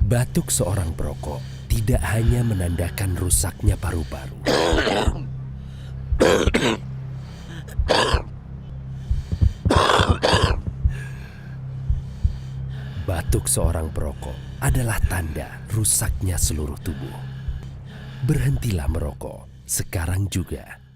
Batuk seorang perokok tidak hanya menandakan rusaknya paru-paru. Batuk seorang perokok adalah tanda rusaknya seluruh tubuh. Berhentilah merokok sekarang juga.